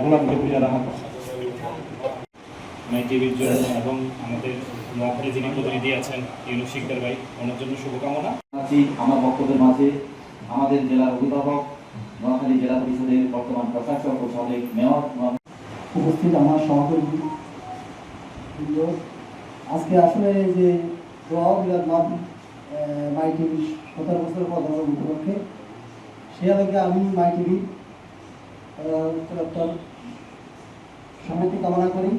গোলাপকে পূজা রাখা টিভির জন্য এবং আমাদের নোয়াখালী যিনি প্রতিনিধি আছেন ইউনুস শিকদার ভাই ওনার জন্য শুভকামনা। আমার বক্তব্যের মাঝে আমাদের জেলার অভিভাবক নোয়াখালী জেলা পরিষদের বর্তমান প্রশাসক ও সাবেক মেয়র উপস্থিত আমার সহকর্মী, আজকে আসলে যে মাই টিভি 17 বছর পদার্পণ উপলক্ষে সে আলোকে আমি মাই টিভি সম্মতি কামনা করি।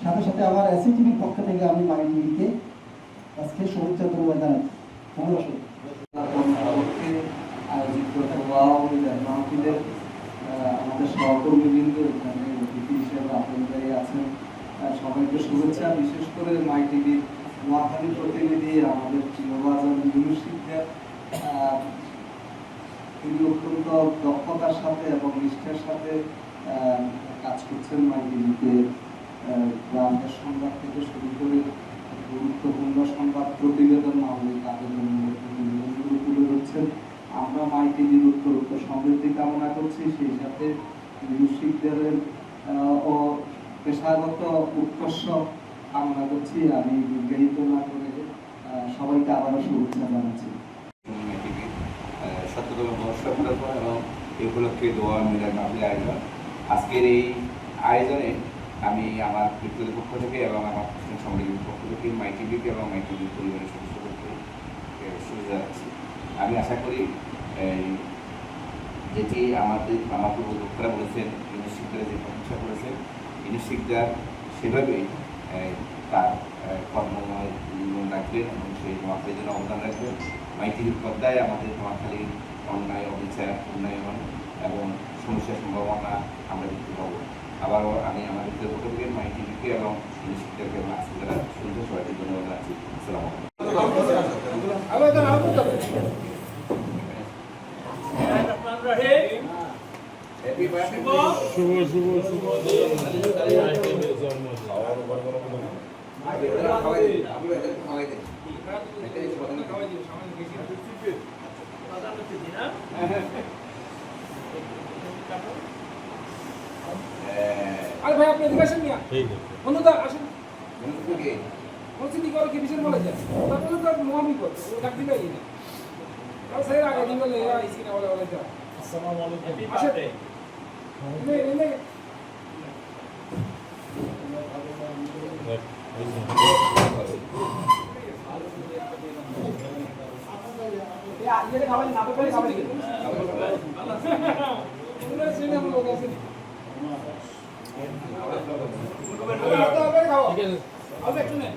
সাথে সাথে আমার এসএটিভির পক্ষ থেকে আমি মাই টিভিকে আজকে শুভেচ্ছা ধন্যবাদ জানাচ্ছি। আয়োজিত মাহফিলের আমাদের সহকর্মীবৃন্দ এখানে অতিথি হিসেবে আপনারাই আছেন, সবাইকে শুভেচ্ছা। বিশেষ করে মাই টিভির নোয়াখালী প্রতিনিধি আমাদের প্রিয়ভাজন ইউনুস শিকদার, তিনি অত্যন্ত দক্ষতার সাথে এবং নিষ্ঠার সাথে কাজ করছেন মাই টিভিতে। গ্রামের সংবাদ থেকে শুরু করে গুরুত্বপূর্ণ সংবাদ প্রতিবেদন মামলিক আবেদনমূলক প্রতিবেদনগুলো তুলে ধরছেন। আমরা মাই টিভির উত্তরোত্তর সমৃদ্ধি কামনা করছি, সেই সাথে ইউনুস শিকদারের ও পেশাগত উৎকর্ষ কামনা করছি। আমি বিজ্ঞাহিত না করে সবাইকে আবারও শুভেচ্ছা জানাচ্ছি। সত্যতম বর্ষ এবং এই উপলক্ষে দোয়া মিলাদ মাহফিল আয়োজন। আজকের এই আয়োজনে আমি আমার ব্যক্তিগত পক্ষ থেকে এবং আমার সমিতির পক্ষ থেকে মাই টিভিকে এবং মাই টিভির পরিবারের সদস্যদেরকে শুভেচ্ছা জানাচ্ছি। আমি আশা করি যেটি আমার পূর্ববক্তারা বলেছেন, ইউনুস শিকদার যে প্রশংসা করেছেন, ইউনুস শিকদার সেভাবেই তার কর্মময় জীবন রাখবেন এবং সেই নোয়াখালীর জন্য অবদান রাখবেন। মাই টিভির পর্দায় আমাদের নোয়াখালীর অন্যায়, অবিচার, উন্নয়ন এবং সমস্যার সম্ভাবনা আমরা দেখতে পাবো। আবারও আমি আমাদের পক্ষ থেকে মাই টিভিকে এবং ইউনুস শিকদারকে এবং আজকে যারা শুনছে সবাইকে ধন্যবাদ জানাচ্ছি। আসসালামু আরে ভাই আপনি এদিকে আসেন না, বন্ধুরা আসেন। বলছি কি করে কি বিষয় বলে যায়, তারপরে তো মহামি করতে ও ডাক দিবে না, আর সেই আগে দিবে না আইসি না বলে যা। আসসালামু আলাইকুম। আসেন নে ये खावा ना तो कोई खावा नहीं अल्लाह पूरा सीने हम लोग ऐसे ठीक है अब एक सुने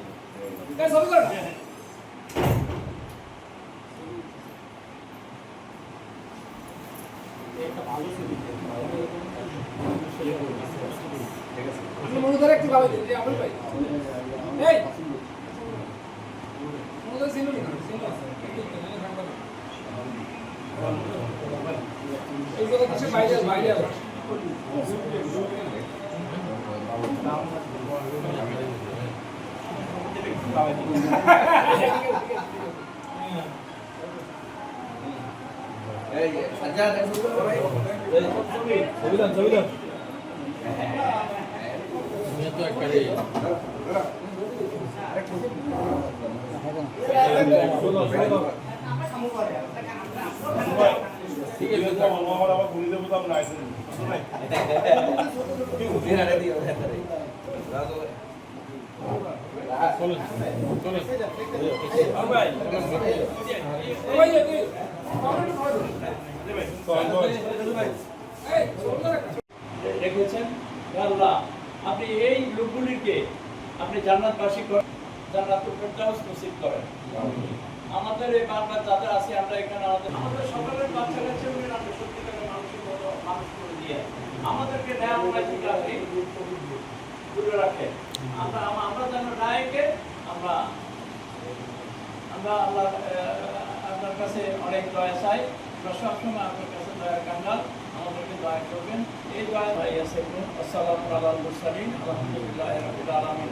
क्या सब कर एक भालो से আপনি মনোধরে একটু খাওয়া দিন যে আপনি ভাই এই মনোধরে সিনো না সিনো এই জায়গা থেকে বাইরে আসো এই সাজ্জাদ ছবিদান ये तो एक करे ठीक है तो हमारा पूरी देव तो हम लाइसेंस सुनाई मेरा दियो चलो और भाई দেখেছেন আল্লাহ আপনি এই লোকগুলিকে আপনি জান্নাতবাসী করেন, জান্নাতুল ফেরদাউস নসিব করেন। আমাদের এই বাংলা যাদের আছে আমরা এখানে আমাদের সকলের বাচ্চা কাচ্চাগুলি আপনি সত্যিকারের মানুষের মতো মানুষ করে দিয়ে আমাদেরকে ন্যায় অন্যায় থেকে আপনি দূরে রাখেন। আমরা যেন ন্যায়কে আমরা আল্লাহ আপনার কাছে অনেক দয়া চাই। আমরা সবসময় আপনার কাছে দয়া কাঙ্গাল, আমাদেরকে দয়া করবেন। এই দয়া ভাই আছে। আসসালামু আলাইকুম। আলহামদুলিল্লাহি রাব্বিল আলামিন।